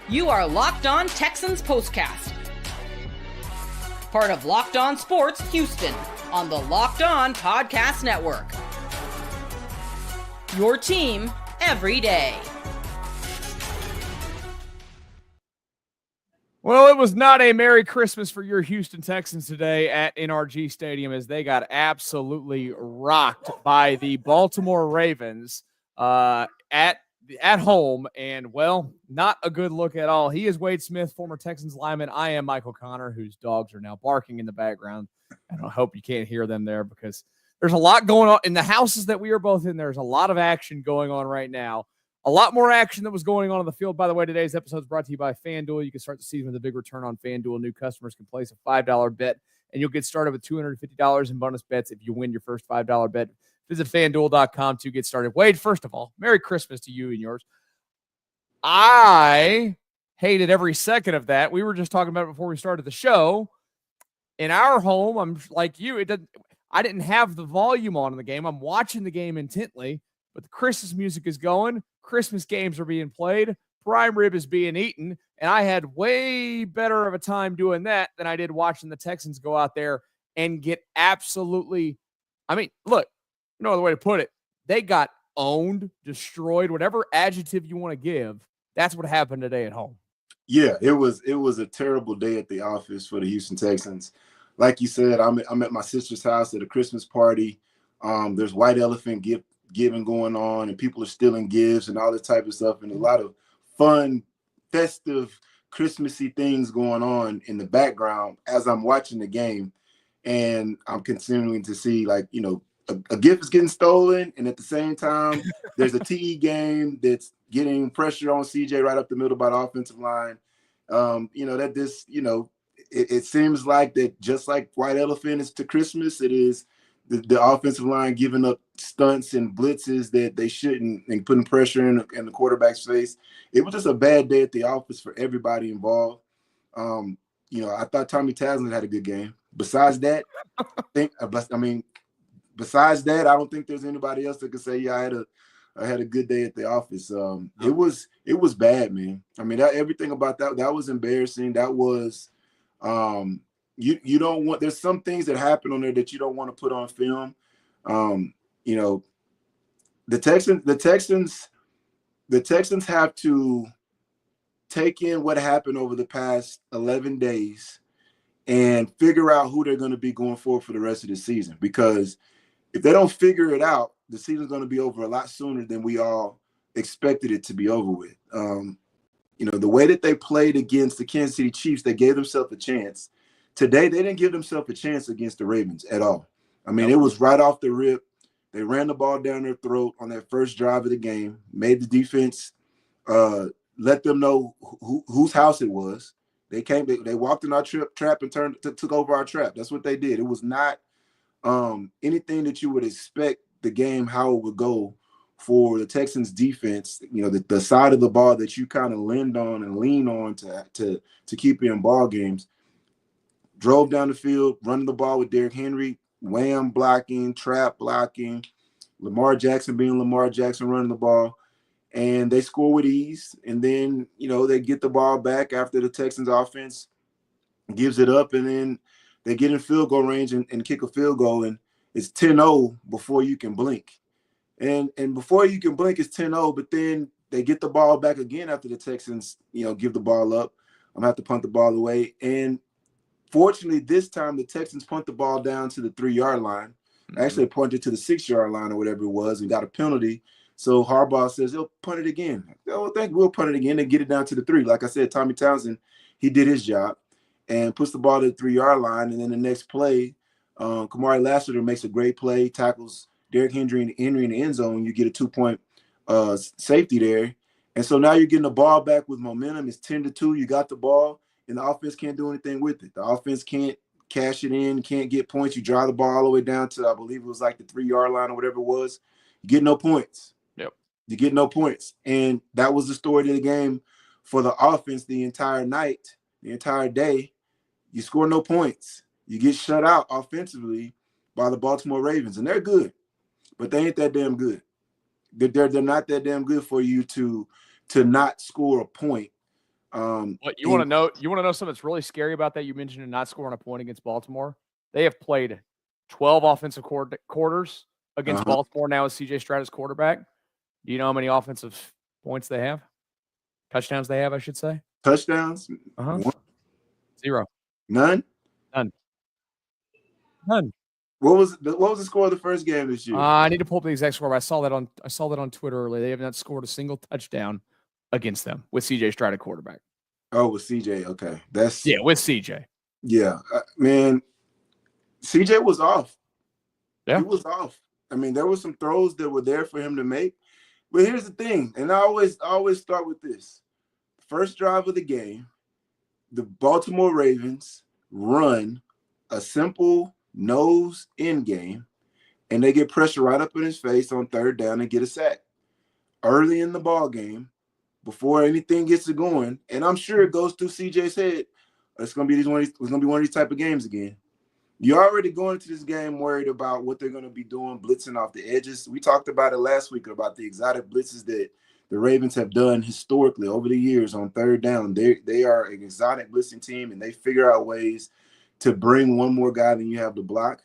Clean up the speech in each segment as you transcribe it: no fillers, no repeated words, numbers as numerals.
You are Locked On Texans Postcast, part of Locked On Sports Houston on the Locked On Podcast Network. Your team every day. Well, it was not a Merry Christmas for your Houston Texans today at NRG Stadium as they got absolutely rocked by the Baltimore Ravens at home. And, well, not a good look at all. He is Wade Smith, former Texans lineman. I am Michael Connor, whose dogs are now barking in the background. And I hope you can't hear them there because there's a lot going on in the houses that we are both in. There's a lot of action going on right now. A lot more action that was going on the field. By the way, today's episode is brought to you by FanDuel. You can start the season with a big return on FanDuel. New customers can place a $5 bet, and you'll get started with $250 in bonus bets if you win your first $5 bet. Visit FanDuel.com to get started. Wade, first of all, Merry Christmas to you and yours. I hated every second of that. We were just talking about it before we started the show. In our home, I'm like you. I didn't have the volume on in the game. I'm watching the game intently, but the Christmas music is going. Christmas games are being played. Prime rib is being eaten. And I had way better of a time doing that than I did watching the Texans go out there and get absolutely, look, no other way to put it. They got owned, destroyed, whatever adjective you want to give. That's what happened today at home. Yeah, it was a terrible day at the office for the Houston Texans. Like you said, I'm at my sister's house at a Christmas party. There's white elephant giving going on, and people are stealing gifts and all this type of stuff, and a lot of fun, festive, Christmassy things going on in the background as I'm watching the game. And I'm continuing to see, a gift is getting stolen, and at the same time, there's a TE game that's getting pressure on CJ right up the middle by the offensive line. It seems like that just like white elephant is to Christmas, it is the offensive line giving up stunts and blitzes that they shouldn't and putting pressure in the quarterback's face. It was just a bad day at the office for everybody involved. I thought Tommy Townsend had a good game. Besides that, I don't think there's anybody else that could say, yeah, I had a good day at the office. It was bad, man. Everything about that was embarrassing. That was you don't want. There's some things that happen on there that you don't want to put on film. The Texans have to take in what happened over the past 11 days and figure out who they're going to be going for the rest of the season. Because if they don't figure it out, the season's going to be over a lot sooner than we all expected it to be over with. The way that they played against the Kansas City Chiefs, they gave themselves a chance. Today, they didn't give themselves a chance against the Ravens at all. It was right off the rip. They ran the ball down their throat on that first drive of the game, made the defense let them know whose house it was. They walked in our trap and took over our trap. That's what they did. It was not anything that you would expect the game, how it would go for the Texans defense, the side of the ball that you kind of lean on to keep you in ball games. Drove down the field, running the ball with Derrick Henry, wham blocking, trap blocking, Lamar Jackson being Lamar Jackson running the ball, and they score with ease. And then, they get the ball back after the Texans offense gives it up, and then they get in field goal range and kick a field goal, and it's 10-0 before you can blink. And before you can blink, it's 10-0, but then they get the ball back again after the Texans, give the ball up. I'm going to have to punt the ball away. And fortunately, this time the Texans punt the ball down to the 3-yard line. Actually punted to the 6-yard line or whatever it was and got a penalty. So Harbaugh says, they'll punt it again. Oh, we'll punt it again and get it down to the 3. Like I said, Tommy Townsend, he did his job and puts the ball to the 3-yard line. And then the next play, Kamari Lassiter makes a great play, tackles Derrick Henry in the end zone. You get a 2-point safety there. And so now you're getting the ball back with momentum. It's 10-2. You got the ball, and the offense can't do anything with it. The offense can't cash it in, can't get points. You drive the ball all the way down to, I believe it was like the 3-yard line or whatever it was. You get no points. Yep. You get no points. And that was the story of the game for the offense the entire night, the entire day. You score no points. You get shut out offensively by the Baltimore Ravens, and they're good, but they ain't that damn good. They're not that damn good for you to not score a point What you want to know? You want to know something that's really scary about that? You mentioned not scoring a point against Baltimore. They have played 12 offensive quarters against Baltimore now with C.J. Stroud as quarterback. Do you know how many offensive points they have? Touchdowns they have, I should say. Touchdowns? One. 0. None. What was the score of the first game this year? I need to pull up the exact score. But I saw that on Twitter earlier. They have not scored a single touchdown against them with C.J. Stroud at quarterback. Oh, with CJ. Okay. With CJ. Yeah. Man, CJ was off. Yeah. He was off. I mean, there were some throws that were there for him to make. But here's the thing, and I always start with this. First drive of the game, the Baltimore Ravens run a simple nose in game, and they get pressure right up in his face on third down and get a sack. Early in the ball game, before anything gets it going, and I'm sure it goes through CJ's head, it's gonna be one of these type of games again. You're already going into this game worried about what they're going to be doing, blitzing off the edges. We talked about it last week about the exotic blitzes that the Ravens have done historically over the years on third down. They are an exotic blitzing team, and they figure out ways to bring one more guy than you have to block.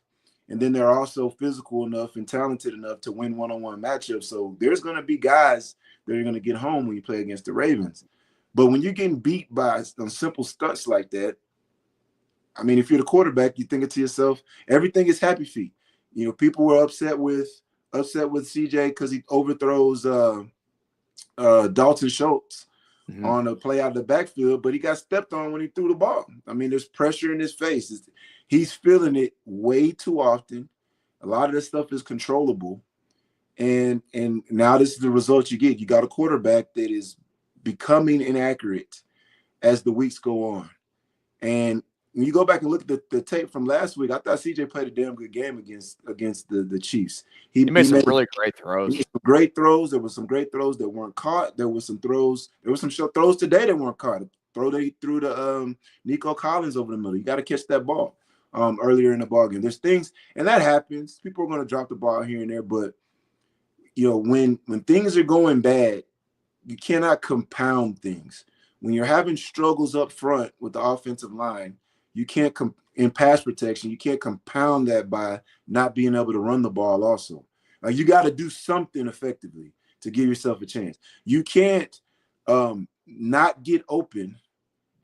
And then they're also physical enough and talented enough to win one-on-one matchups. So there's going to be guys that are going to get home when you play against the Ravens. But when you're getting beat by some simple stunts like that, I mean, if you're the quarterback, you think it to yourself, everything is happy feet. You know, people were upset with CJ because he overthrows Dalton Schultz on a play out of the backfield, but he got stepped on when he threw the ball. I mean, there's pressure in his face. He's feeling it way too often. A lot of this stuff is controllable. And now this is the result you get. You got a quarterback that is becoming inaccurate as the weeks go on. And when you go back and look at the tape from last week, I thought CJ played a damn good game against the Chiefs. He made some really great throws. Great throws. There were some great throws that weren't caught. There were some throws today that weren't caught. A throw they threw to Nico Collins over the middle. You got to catch that ball earlier in the ball game. There's things, and that happens. People are going to drop the ball here and there, but you know, when things are going bad, you cannot compound things. When you're having struggles up front with the offensive line, you can't in pass protection, you can't compound that by not being able to run the ball also. Like, you got to do something effectively to give yourself a chance. You can't not get open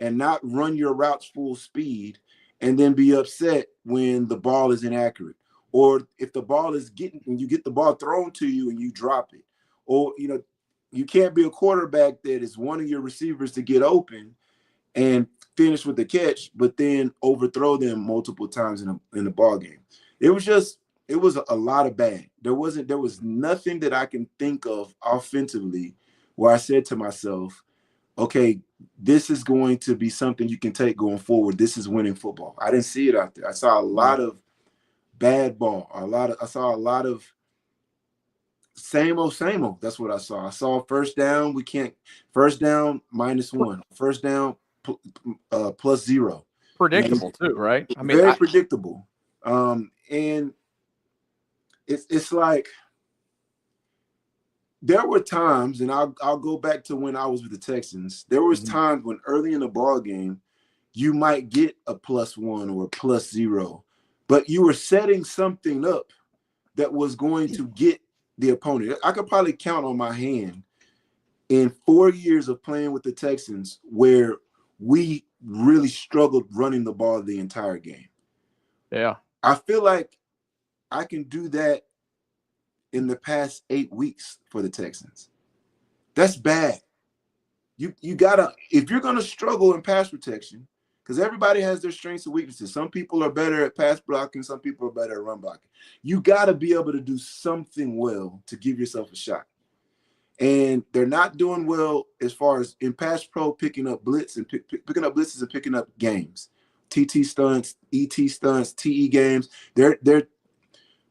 and not run your routes full speed and then be upset when the ball is inaccurate. Or if the ball is when you get the ball thrown to you and you drop it. Or, you know, you can't be a quarterback that is wanting your receivers to get open and finish with the catch, but then overthrow them multiple times in the ball game. It was a lot of bad. There was nothing that I can think of offensively where I said to myself, okay, this is going to be something you can take going forward. This is winning football. I didn't see it out there. I saw a lot of bad ball. I saw a lot of same old. That's what I saw. I saw first down, -1, first down +0. Predictable too, right? I mean, very predictable. And it's like there were times, and I'll go back to when I was with the Texans. There was times when early in the ball game, you might get a +1 or a +0, but you were setting something up that was going to get the opponent. I could probably count on my hand in 4 years of playing with the Texans where we really struggled running the ball the entire game. Yeah. I feel like I can do that in the past 8 weeks for the Texans. That's bad. You gotta, if you're gonna struggle in pass protection, because everybody has their strengths and weaknesses. Some people are better at pass blocking, some people are better at run blocking. You gotta be able to do something well to give yourself a shot. And they're not doing well as far as in pass pro, picking up blitz and picking up blitzes and picking up games, TT stunts, ET stunts, TE games. They're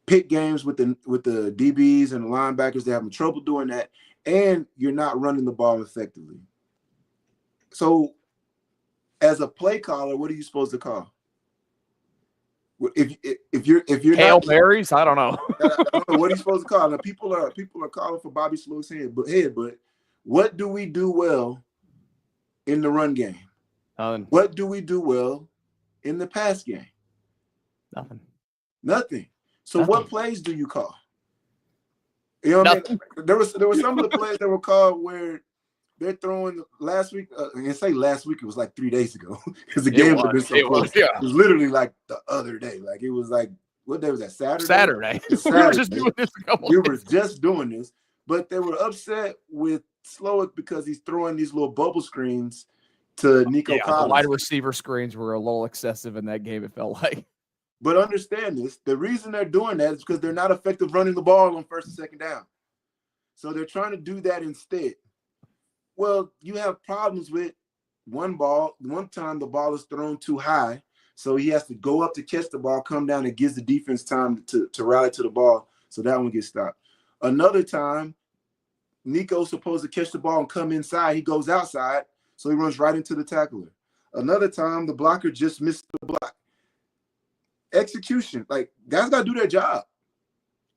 pick games with the DBs and the linebackers. They're having trouble doing that, and you're not running the ball effectively. So, as a play caller, what are you supposed to call? If you're Hail Marys, I don't know. I don't know what are you supposed to call. Now, people are calling for Bobby Slowick's head, but what do we do well in the run game? What do we do well in the pass game? Nothing. So what plays do you call? You know what I mean? There was some of the plays that were called where they're throwing last week. And say last week, it was like 3 days ago because the game had been so close. It was literally like the other day. Like it was like, what day was that? Saturday. We were just doing this. We were just doing this, but they were upset with Slowick because he's throwing these little bubble screens to Nico Collins. The wide receiver screens were a little excessive in that game, it felt like. But understand this, the reason they're doing that is because they're not effective running the ball on first and second down. So they're trying to do that instead. Well, you have problems with one time the ball is thrown too high, so he has to go up to catch the ball, come down, and gives the defense time to rally to the ball, so that one gets stopped. Another time, Nico's supposed to catch the ball and come inside. He goes outside, so he runs right into the tackler. Another time, the blocker just missed the block. Execution, like guys got to do their job.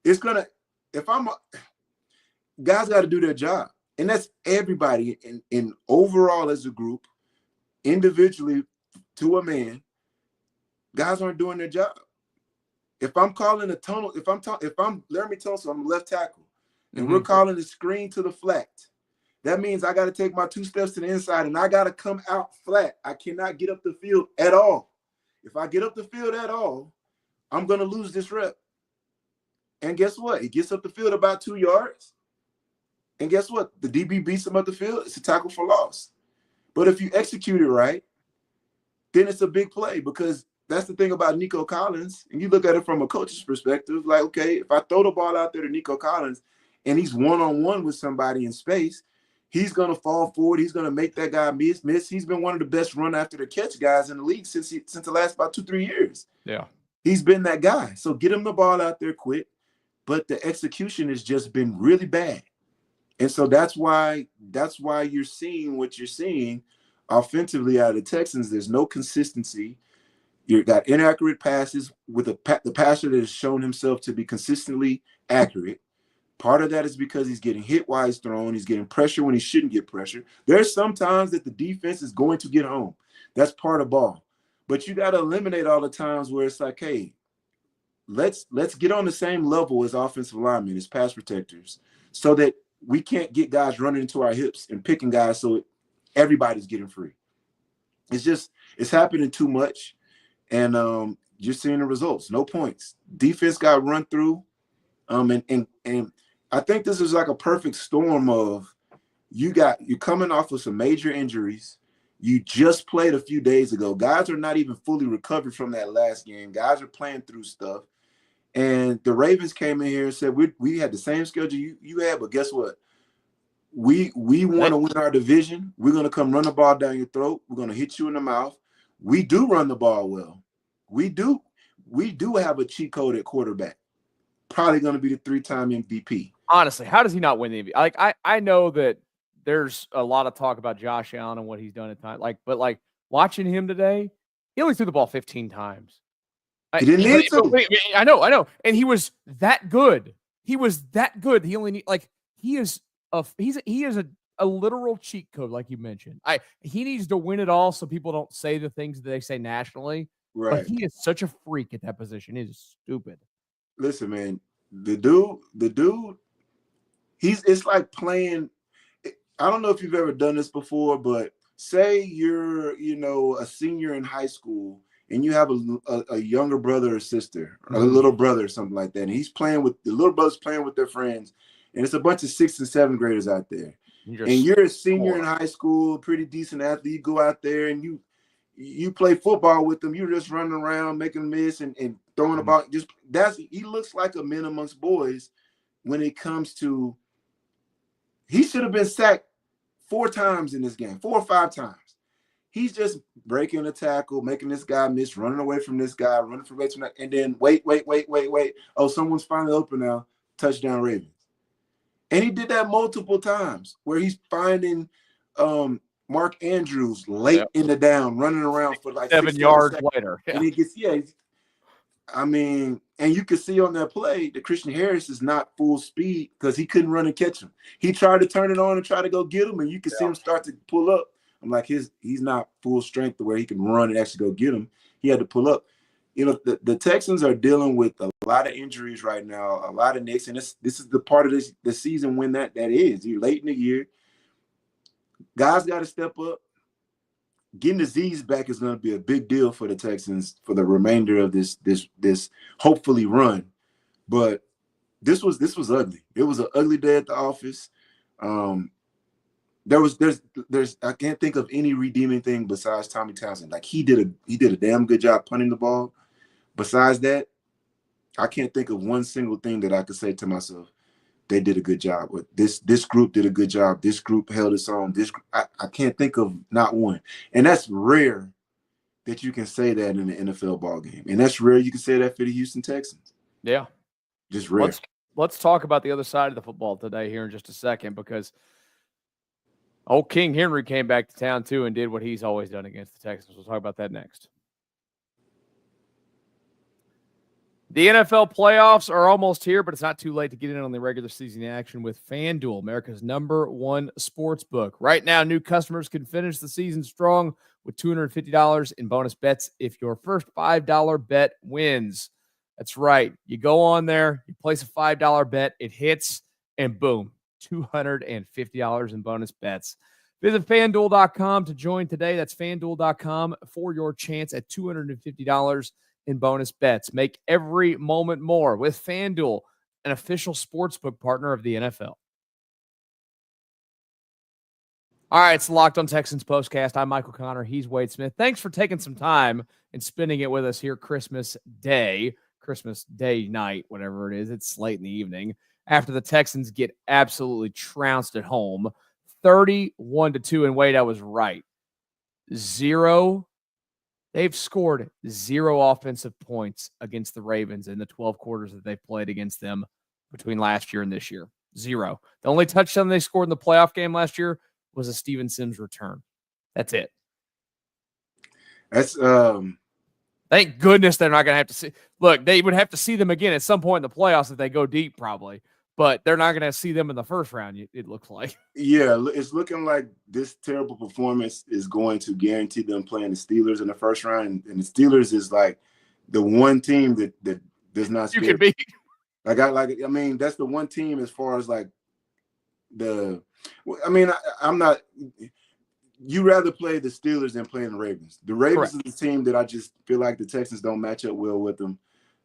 Guys got to do their job, and that's everybody in overall as a group, individually to a man. Guys aren't doing their job. If I'm calling a tunnel, if I'm Laramie Tunsil, I'm a left tackle, and we're calling a screen to the flat, that means I got to take my 2 steps to the inside, and I got to come out flat. I cannot get up the field at all. If I get up the field at all, I'm going to lose this rep. And guess what? It gets up the field about 2 yards. And guess what? The DB beats him up the field. It's a tackle for loss. But if you execute it right, then it's a big play, because that's the thing about Nico Collins. And you look at it from a coach's perspective, like, okay, if I throw the ball out there to Nico Collins and he's one-on-one with somebody in space, he's going to fall forward. He's going to make that guy miss. He's been one of the best run after the catch guys in the league since the last about 2-3 years. Yeah. He's been that guy. So get him the ball out there quick. But the execution has just been really bad. And so that's why you're seeing what you're seeing offensively out of the Texans. There's no consistency. You've got inaccurate passes with the passer that has shown himself to be consistently accurate. Part of that is because he's getting hit while he's thrown. He's getting pressure when he shouldn't get pressure. There's some times that the defense is going to get home. That's part of ball. But you got to eliminate all the times where it's like, hey, let's get on the same level as offensive linemen, as pass protectors, so that we can't get guys running into our hips and picking guys so everybody's getting free. It's happening too much, and you're seeing the results. No points. Defense got run through, and I think this is like a perfect storm of you're coming off of some major injuries. You just played a few days ago. Guys are not even fully recovered from that last game. Guys are playing through stuff. And the Ravens came in here and said, we had the same schedule you had, but guess what? We want to win our division. We're going to come run the ball down your throat. We're going to hit you in the mouth. We do run the ball well. We do have a cheat code at quarterback. Probably going to be the 3-time MVP. Honestly, how does he not win the MVP? Like, I know that there's a lot of talk about Josh Allen and what he's done at times. But watching him today, he only threw the ball 15 times. He didn't need to. I know. And he was that good. He only need he is a literal cheat code, like you mentioned. He needs to win it all so people don't say the things that they say nationally. Right. But he is such a freak at that position. He's stupid. Listen, man, the dude, it's like playing. I don't know if you've ever done this before, but say you're, a senior in high school and you have a younger brother or sister, or a little brother or something like that, and the little brother's playing with their friends, and it's a bunch of 6th and 7th graders out there. And you're a senior in high school, pretty decent athlete. You go out there and you play football with them. You're just running around, making miss and throwing the ball. He looks like a man amongst boys when it comes to. He should have been sacked 4 times in this game, 4 or 5 times. He's just breaking a tackle, making this guy miss, running away from this guy, running from that, and then wait. Oh, someone's finally open now. Touchdown Ravens. And he did that multiple times where he's finding Mark Andrews late in the down, running around for like 7 yards later. Yeah. And he gets, and you can see on that play that Christian Harris is not full speed because he couldn't run and catch him. He tried to turn it on and try to go get him, and you can see him start to pull up. I'm like, he's not full strength to where he can run and actually go get him. He had to pull up. The Texans are dealing with a lot of injuries right now, a lot of nicks, and this is the part of the season when that is. You're late in the year. Guys got to step up. Getting the Z's back is going to be a big deal for the Texans for the remainder of this hopefully run. But this was ugly. It was an ugly day at the office. There's I can't think of any redeeming thing besides Tommy Townsend. Like he did a damn good job punting the ball. Besides that, I can't think of one single thing that I could say to myself, they did a good job. But this group did a good job. This group held its own. I can't think of not one. And that's rare that you can say that in an NFL ball game. And that's rare you can say that for the Houston Texans. Yeah. Just rare. Let's talk about the other side of the football today here in just a second, because old King Henry came back to town too and did what he's always done against the Texans. We'll talk about that next. The NFL playoffs are almost here, but it's not too late to get in on the regular season action with FanDuel, America's #1 sports book. Right now, new customers can finish the season strong with $250 in bonus bets if your first $5 bet wins. That's right. You go on there, you place a $5 bet, it hits, and boom, $250 in bonus bets. Visit FanDuel.com to join today. That's FanDuel.com for your chance at $250 in bonus bets. Make every moment more with FanDuel, an official sportsbook partner of the NFL. All right, it's the Locked On Texans Postcast. I'm Michael Connor. He's Wade Smith. Thanks for taking some time and spending it with us here Christmas Day night, whatever it is. It's late in the evening after the Texans get absolutely trounced at home, 31-2. And Wade, I was right. They've scored 0 offensive points against the Ravens in the 12 quarters that they've played against them between last year and this year. 0. The only touchdown they scored in the playoff game last year was a Steven Sims return. That's it. That's Thank goodness they're not going to have to see. Look, they would have to see them again at some point in the playoffs if they go deep, probably. But they're not going to see them in the first round, it looks like. Yeah, it's looking like this terrible performance is going to guarantee them playing the Steelers in the first round. And the Steelers is like the one team that does not scare. You can beat. I mean, that's the one team as far as like I'm not – you rather play the Steelers than playing the Ravens. The Ravens Correct. Is the team that I just feel like the Texans don't match up well with them.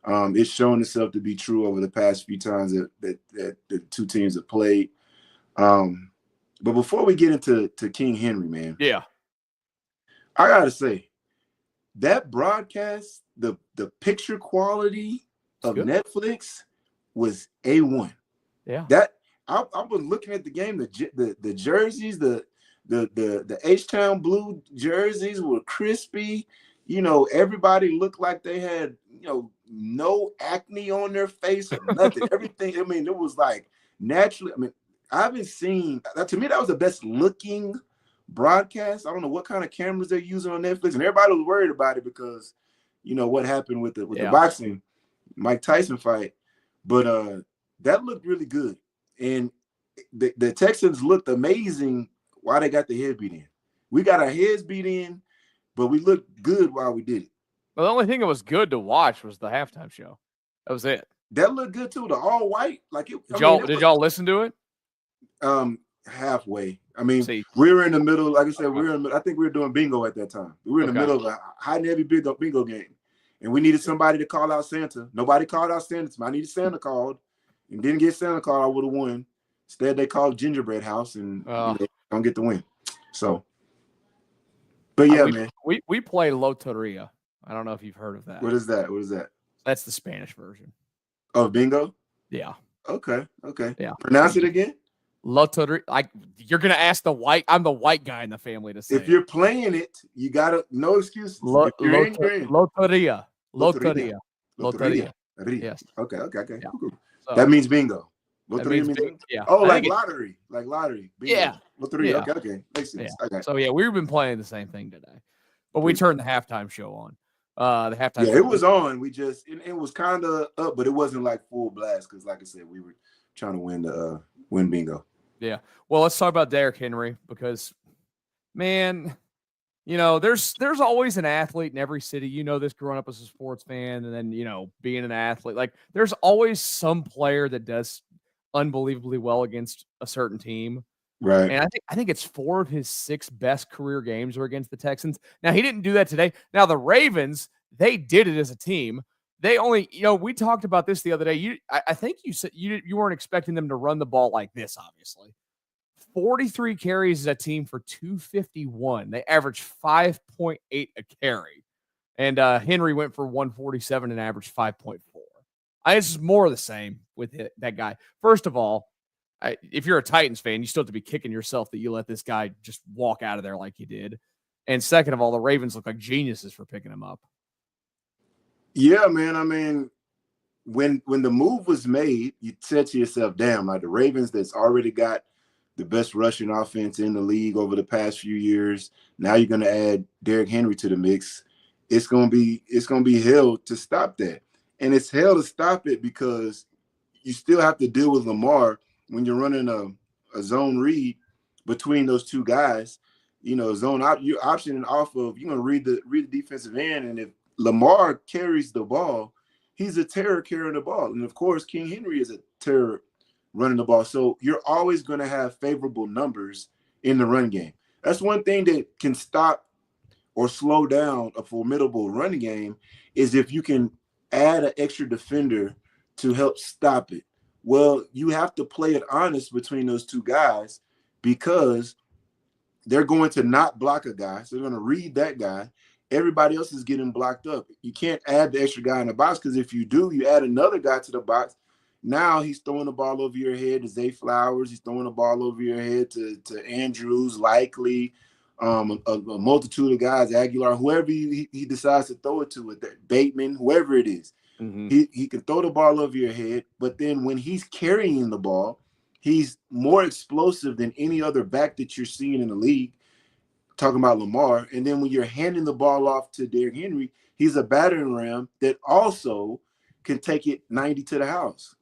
It's shown itself to be true over the past few times that the two teams have played. But before we get into King Henry, man, yeah, I gotta say that broadcast, the picture quality of Netflix was A1. Yeah, that I was looking at the game, the jerseys, the H-Town blue jerseys were crispy. Everybody looked like they had, no acne on their face or nothing. Everything, it was like naturally. I haven't seen that. To me, that was the best looking broadcast. I don't know what kind of cameras they're using on Netflix, and everybody was worried about it because, what happened with the boxing Mike Tyson fight. But that looked really good, and the Texans looked amazing while they got the head beat in. We got our heads beat in, but we looked good while we did it. Well, the only thing that was good to watch was the halftime show. That was it. That looked good too. The all white, Did y'all listen to it? Halfway. We were in the middle. Like I said, I think we were doing bingo at that time. We were in the middle of a high and heavy bingo game, and we needed somebody to call out Santa. Nobody called out Santa. I needed Santa called, and didn't get Santa called. I would have won. Instead, they called Gingerbread House, and don't get the win. So, but yeah, man, we play Loteria. I don't know if you've heard of that. What is that? That's the Spanish version. Oh, bingo? Yeah. Okay. Yeah. Pronounce it again. Loteria. You're gonna ask I'm the white guy in the family to say. If you're playing it, you gotta no excuses. Loteria. Yes. Okay. Yeah. Cool. So, that means bingo. Loteria means bingo. Yeah. Oh, like lottery. Like lottery. Bingo. Yeah. Loteria. Yeah. Okay. Makes sense. Yeah. Okay. So we've been playing the same thing today. But we turned the halftime show on. The halftime. Yeah, it was on. We just it was kind of up, but it wasn't like full blast because, like I said, we were trying to win bingo. Yeah. Well, let's talk about Derrick Henry because Man, there's always an athlete in every city. You know this growing up as a sports fan and then, being an athlete. Like there's always some player that does unbelievably well against a certain team. Right. And I think it's 4 of his 6 best career games are against the Texans. Now, he didn't do that today. Now, the Ravens, they did it as a team. They only, we talked about this the other day. I think you said you weren't expecting them to run the ball like this, obviously. 43 carries as a team for 251. They averaged 5.8 a carry. And Henry went for 147 and averaged 5.4. This is more of the same with that guy. First of all, if you're a Titans fan, you still have to be kicking yourself that you let this guy just walk out of there like he did. And second of all, the Ravens look like geniuses for picking him up. Yeah, man. I mean, when the move was made, you said to yourself, damn, like the Ravens that's already got the best rushing offense in the league over the past few years. Now you're going to add Derrick Henry to the mix. It's going to be hell to stop that. And it's hell to stop it because you still have to deal with Lamar when you're running a zone read between those two guys. Zone out, you're optioning off of, you're going to read the defensive end. And if Lamar carries the ball, he's a terror carrying the ball. And of course, King Henry is a terror running the ball. So you're always going to have favorable numbers in the run game. That's one thing that can stop or slow down a formidable run game is if you can add an extra defender to help stop it. Well, you have to play it honest between those two guys because they're going to not block a guy. So they're going to read that guy. Everybody else is getting blocked up. You can't add the extra guy in the box because if you do, you add another guy to the box. Now he's throwing the ball over your head to Zay Flowers. He's throwing the ball over your head to Andrews, likely, a multitude of guys, Aguilar, whoever he decides to throw it to, with that Bateman, whoever it is. Mm-hmm. He can throw the ball over your head, but then when he's carrying the ball, he's more explosive than any other back that you're seeing in the league, talking about Lamar. And then when you're handing the ball off to Derrick Henry, he's a battering ram that also can take it 90 to the house.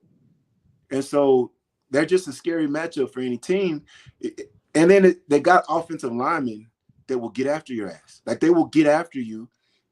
And so they're just a scary matchup for any team. And then they got offensive linemen that will get after your ass. Like they will get after you,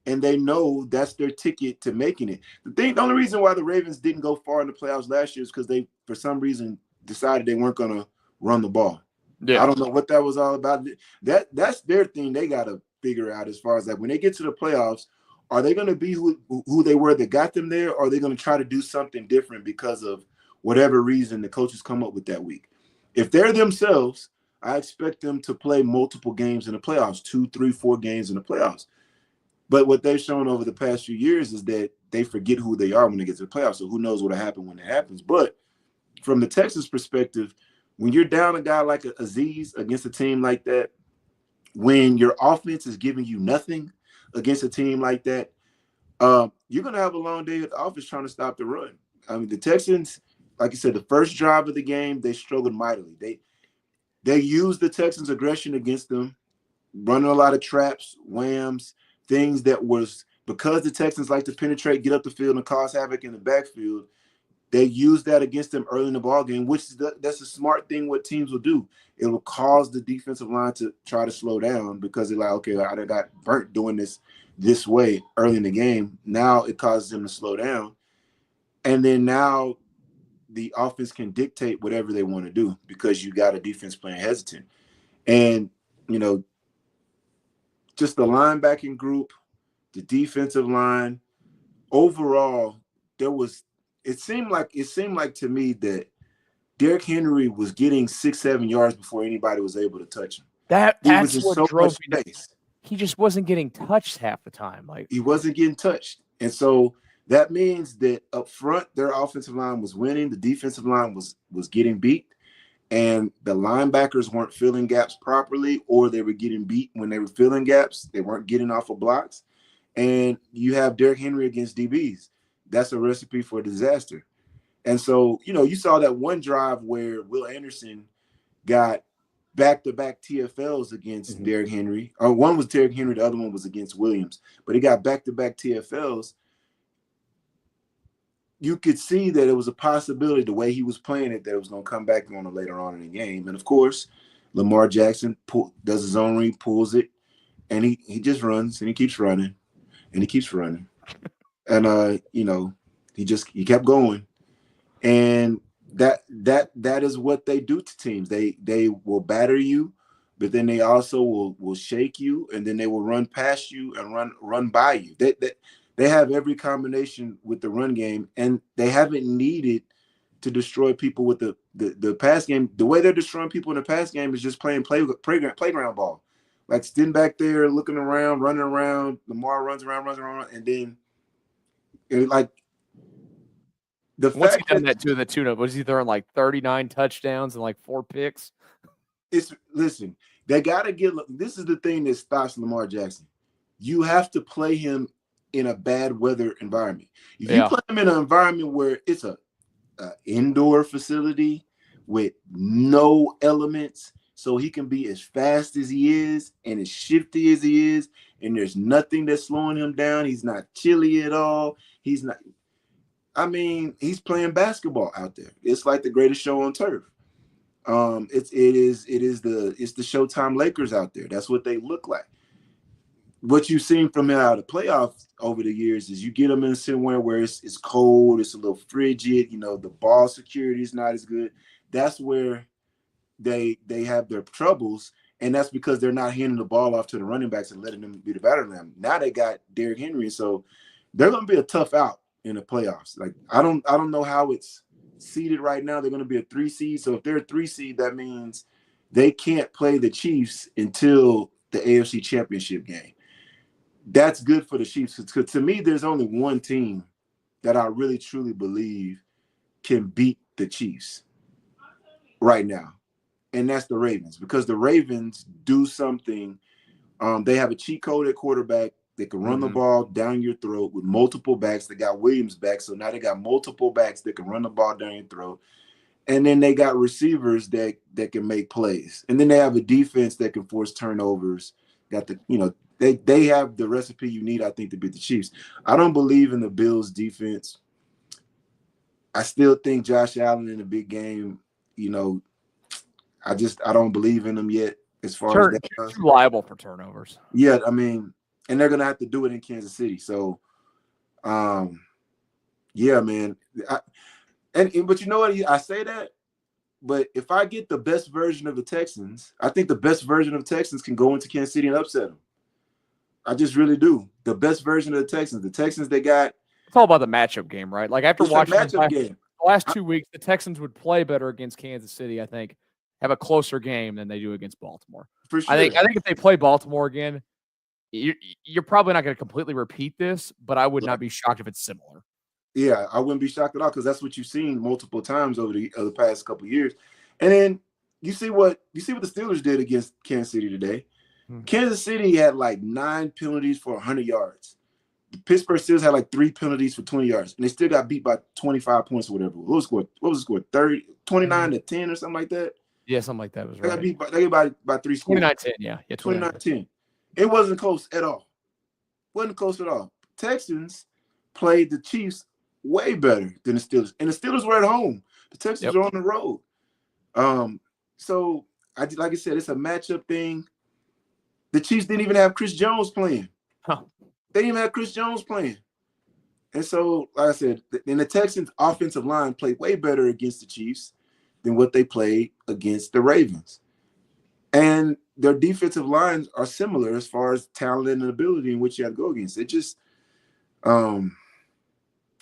and they know that's their ticket to making it. The only reason why the Ravens didn't go far in the playoffs last year is because they, for some reason, decided they weren't going to run the ball. Yeah. I don't know what that was all about. That's their thing. They got to figure out as far as that when they get to the playoffs, are they going to be who they were that got them there, or are they going to try to do something different because of whatever reason the coaches come up with that week? If they're themselves, I expect them to play multiple games in the playoffs, 2, 3, 4 games in the playoffs. But what they've shown over the past few years is that they forget who they are when they get to the playoffs. So who knows what'll happen when it happens. But from the Texans perspective, when you're down a guy like Azeez against a team like that, when your offense is giving you nothing against a team like that, you're going to have a long day at the office trying to stop the run. I mean, the Texans, like you said, the first drive of the game, they struggled mightily. They used the Texans' aggression against them, running a lot of traps, whams, things that was because the Texans like to penetrate, get up the field, and cause havoc in the backfield. They used that against them early in the ballgame, which that's a smart thing what teams will do. It will cause the defensive line to try to slow down because they're like, okay, I got burnt doing this way early in the game. Now it causes them to slow down. And then now the offense can dictate whatever they want to do because you got a defense playing hesitant. And, just the linebacking group, the defensive line, overall, it seemed like to me that Derrick Henry was getting 6-7 yards before anybody was able to touch him. That's what drove me. He just wasn't getting touched half the time. Like he wasn't getting touched. And so that means that up front, their offensive line was winning. The defensive line was getting beat. And the linebackers weren't filling gaps properly, or they were getting beat when they were filling gaps. They weren't getting off of blocks. And you have Derrick Henry against DBs. That's a recipe for disaster. And so, you saw that one drive where Will Anderson got back-to-back TFLs against Derrick Henry. One was Derrick Henry, the other one was against Williams. But he got back-to-back TFLs. You could see that it was a possibility the way he was playing it that it was going to come back on later on in the game. And, of course, Lamar Jackson does his own read, pulls it, and he just runs and he keeps running and he keeps running. And he kept going. And that is what they do to teams. They will batter you, but then they also will shake you, and then they will run past you and run by you. They have every combination with the run game, and they haven't needed to destroy people with the pass game. The way they're destroying people in the pass game is just playing playground ball. Like sitting back there, looking around, running around. Lamar runs around, and then like the What's he fact done that to the tune of? Was he throwing like 39 touchdowns and like 4 picks? Listen, they got to get. This is the thing that stops Lamar Jackson. You have to play him in a bad weather environment. If you play him in an environment where it's a indoor facility with no elements, so he can be as fast as he is and as shifty as he is, and there's nothing that's slowing him down. He's not chilly at all. He's not. I mean, he's playing basketball out there. It's like the greatest show on turf. It's the Showtime Lakers out there. That's what they look like. What you've seen from him out of the playoffs over the years is you get them in somewhere where it's cold, it's a little frigid, the ball security is not as good. That's where they have their troubles, and that's because they're not handing the ball off to the running backs and letting them be the batter ram. Now they got Derrick Henry, so they're going to be a tough out in the playoffs. Like I don't know how it's seeded right now. They're going to be a 3 seed. So if they're a 3 seed, that means they can't play the Chiefs until the AFC Championship game. That's good for the Chiefs. Because to me, there's only one team that I really truly believe can beat the Chiefs right now, and that's the Ravens. Because the Ravens do something. They have a cheat code at quarterback. They can run the ball down your throat with multiple backs. They got Williams back, so now they got multiple backs that can run the ball down your throat. And then they got receivers that can make plays. And then they have a defense that can force turnovers. They have the recipe you need, I think, to beat the Chiefs. I don't believe in the Bills' defense. I still think Josh Allen in a big game, I don't believe in them yet as far as that goes. Too liable for turnovers. Yeah, I mean, and they're going to have to do it in Kansas City. So, yeah, man. But you know what? I say that, but if I get the best version of the Texans, I think the best version of the Texans can go into Kansas City and upset them. I just really do. The best version of the Texans they got. It's all about the matchup game, right? Like after watching game. The last 2 weeks, the Texans would play better against Kansas City, I think, have a closer game than they do against Baltimore. For sure. I think if they play Baltimore again, you're probably not going to completely repeat this, but I would not be shocked if it's similar. Yeah, I wouldn't be shocked at all because that's what you've seen multiple times over the past couple of years. And then you see what the Steelers did against Kansas City today. Kansas City had like 9 penalties for 100 yards. The Pittsburgh Steelers had like 3 penalties for 20 yards, and they still got beat by 25 points or whatever. What was the score? 29 to 10 or something like that? Yeah, something like that was right. They got beat by 3 scores. 29-10, yeah. 29-10. It wasn't close at all. Wasn't close at all. Texans played the Chiefs way better than the Steelers, and the Steelers were at home. The Texans are on the road. So like I said, it's a matchup thing. The Chiefs didn't even have Chris Jones playing. Huh. They didn't even have Chris Jones playing. And so, like I said, and the Texans' offensive line played way better against the Chiefs than what they played against the Ravens. And their defensive lines are similar as far as talent and ability in which you have to go against. It just, I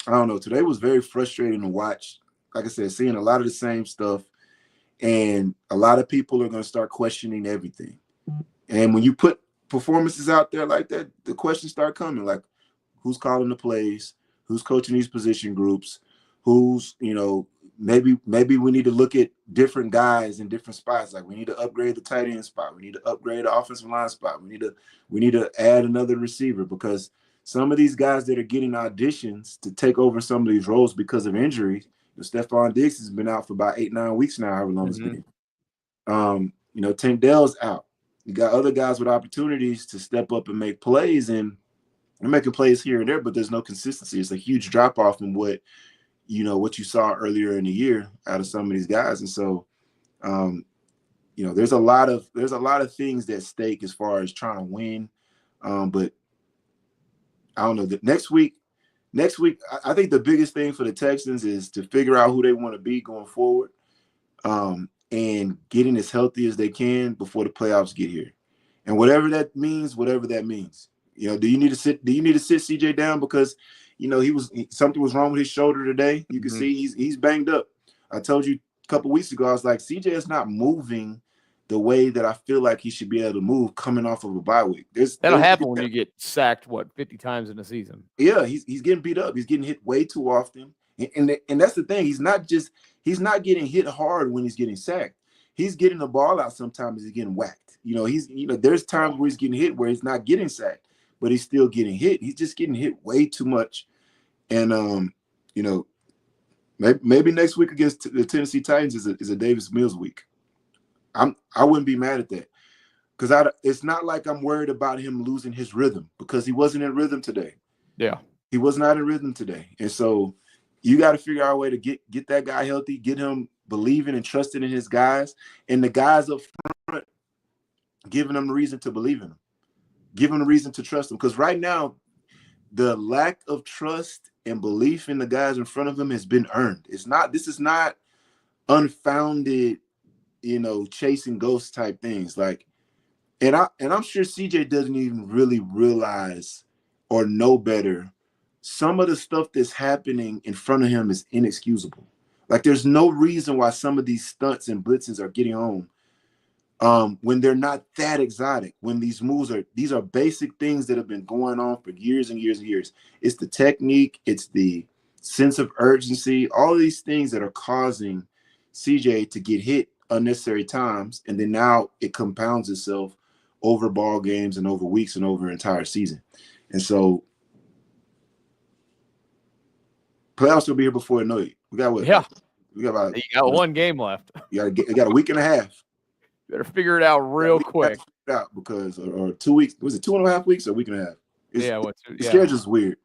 don't know. Today was very frustrating to watch. Like I said, seeing a lot of the same stuff. And a lot of people are going to start questioning everything. And when you put performances out there like that, the questions start coming. Like, who's calling the plays? Who's coaching these position groups? Who's, maybe we need to look at different guys in different spots. Like, we need to upgrade the tight end spot. We need to upgrade the offensive line spot. We need to add another receiver because some of these guys that are getting auditions to take over some of these roles because of injuries. Stephon Diggs has been out for about 8-9 weeks now, however long it's been. Tank Dell's out. You got other guys with opportunities to step up and make plays, and they're making plays here and there, but there's no consistency. It's a huge drop-off from what you saw earlier in the year out of some of these guys. And so, there's a lot of things at stake as far as trying to win. But I don't know. Next week, I think the biggest thing for the Texans is to figure out who they want to be going forward, and getting as healthy as they can before the playoffs get here. And whatever that means. Do you need to sit CJ down because something was wrong with his shoulder today? You can see he's banged up. I told you a couple weeks ago, I was like, CJ is not moving the way that I feel like he should be able to move coming off of a bye week. That'll happen when you get sacked 50 times in a season. Yeah, he's getting beat up. He's getting hit way too often. And that's the thing. He's not getting hit hard when he's getting sacked. He's getting the ball out sometimes he's getting whacked. There's times where he's getting hit where he's not getting sacked, but he's still getting hit. He's just getting hit way too much. And maybe next week against the Tennessee Titans is a Davis Mills week. I wouldn't be mad at that, because it's not like I'm worried about him losing his rhythm, because he wasn't in rhythm today. Yeah, he was not in rhythm today, and so you got to figure out a way to get that guy healthy, get him believing and trusting in his guys, and the guys up front giving them the reason to believe in him, giving them the reason to trust him. Because right now, the lack of trust and belief in the guys in front of him has been earned. This is not unfounded, chasing ghosts type things. And I'm sure CJ doesn't even really realize or know better. Some of the stuff that's happening in front of him is inexcusable. There's no reason why some of these stunts and blitzes are getting home when they're not that exotic, when these are basic things that have been going on for years and years and years. It's the technique, it's the sense of urgency, all of these things that are causing CJ to get hit unnecessary times, and then now it compounds itself over ball games and over weeks and over an entire season. And so playoffs will be here before I know it. We got what? Yeah. We got you got one game left. You got a week and a half. Better figure it out real quick. Because or 2 weeks. Was it 2.5 weeks or a week and a half? The schedule's weird.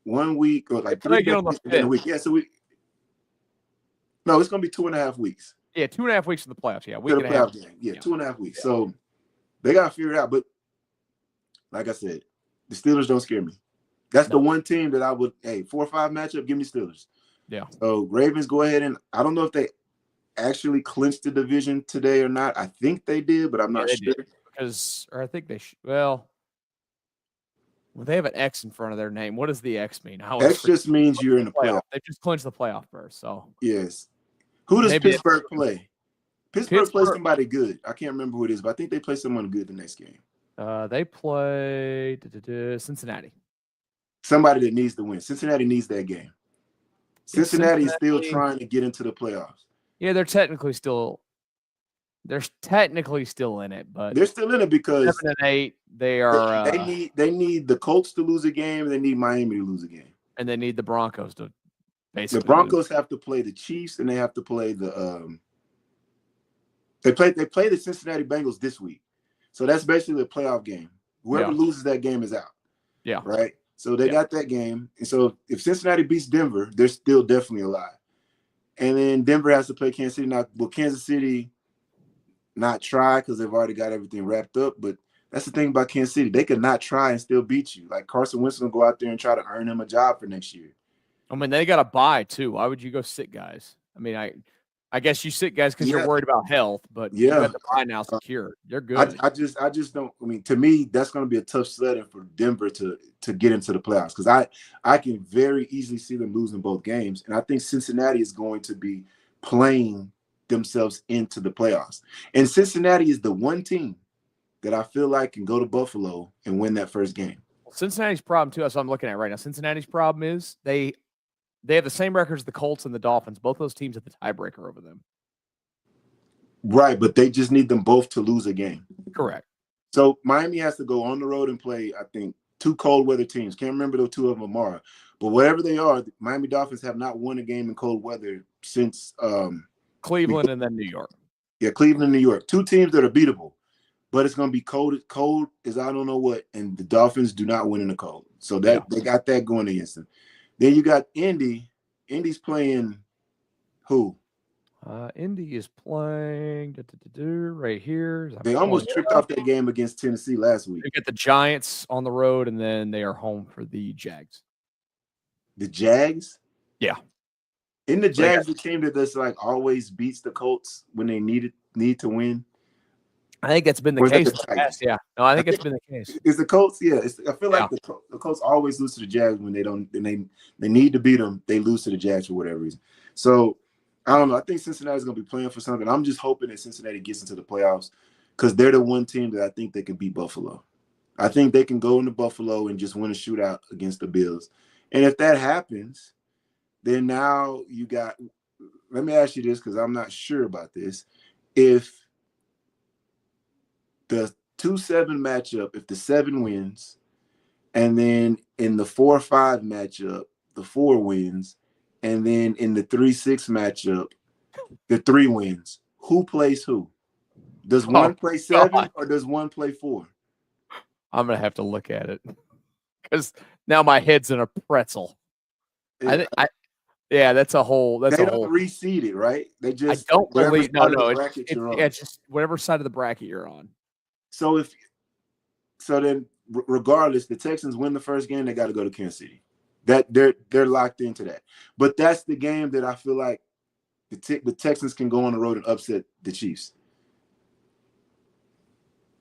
1 week or 3 days in a week. Yeah, so it's gonna be 2.5 weeks. Yeah, 2.5 weeks in the playoffs. Yeah, week and a half. Game. Yeah, 2.5 weeks. Yeah. So they gotta figure it out. But like I said, the Steelers don't scare me. That's the one team that I would 4 or 5 matchup, give me Steelers. Yeah. So Ravens, go ahead, and I don't know if they actually clinched the division today or not. I think they did, but I'm not sure. I think they well, they have an X in front of their name. What does the X mean? X just means you're in the playoff. They just clinched the playoff berth. So yes. Who does Pittsburgh play? Pittsburgh plays somebody good. I can't remember who it is, but I think they play someone good the next game. They play Cincinnati. Somebody that needs to win. Cincinnati needs that game. Cincinnati is still trying to get into the playoffs. Yeah, they're technically still in it, but they're still in it because 7-8. They are. They need the Colts to lose a game, and they need Miami to lose a game, and they need the Broncos to basically. The Broncos have to play the Chiefs, and they have to play the. They play the Cincinnati Bengals this week, so that's basically a playoff game. Whoever loses that game is out. Yeah. Right. So they got that game, and so if Cincinnati beats Denver, they're still definitely alive. And then Denver has to play Kansas City. Now, will Kansas City not try because they've already got everything wrapped up? But that's the thing about Kansas City. They could not try and still beat you. Like Carson Wentz will go out there and try to earn him a job for next year. I mean, they got to buy, too. Why would you go sit guys? I mean, I guess you sit guys because you're worried about health, but you got the buy now secure. You're good. I just don't. I mean, to me, that's going to be a tough sledding for Denver to get into the playoffs because I can very easily see them losing both games, and I think Cincinnati is going to be playing themselves into the playoffs. And Cincinnati is the one team that I feel like can go to Buffalo and win that first game. Cincinnati's problem too, as I'm looking at right now. Cincinnati's problem is they have the same records as the Colts and the Dolphins. Both those teams have the tiebreaker over them. Right, but they just need them both to lose a game. Correct. So Miami has to go on the road and play, I think, 2 cold weather teams. Can't remember the 2 of them are. But whatever they are, the Miami Dolphins have not won a game in cold weather since Cleveland and then New York. Yeah, Cleveland and New York. 2 teams that are beatable. But it's going to be cold as I don't know what, and the Dolphins do not win in the cold. So they got that going against them. Then you got Indy. Indy's playing who? Indy is playing right here. They almost tricked off that game against Tennessee last week. They get the Giants on the road, and then they are home for the Jags. The Jags? Yeah. In the Jags, the team that just like always beats the Colts when they need to win. I think that's been the case in the past. Yeah. No, I think it's been the case. Is the Colts? Yeah. I feel like the Colts always lose to the Jags when they don't. And they need to beat them. They lose to the Jags for whatever reason. So I don't know. I think Cincinnati's going to be playing for something. I'm just hoping that Cincinnati gets into the playoffs because they're the one team that I think they can beat Buffalo. I think they can go into Buffalo and just win a shootout against the Bills. And if that happens, then now you got – let me ask you this because I'm not sure about this. If the 2-7 matchup, if the 7 wins, and then in the 4-5 matchup, the 4 wins, and then in the 3-6 matchup, the 3 wins, who plays who? Does one play 7 or does one play 4? I'm going to have to look at it because now my head's in a pretzel. Yeah, that's a whole. They don't reseed it, right? They just. I don't believe. No. It's just whatever side of the bracket you're on. So then, regardless, the Texans win the first game, they got to go to Kansas City. That they're locked into that. But that's the game that I feel like the Texans can go on the road and upset the Chiefs.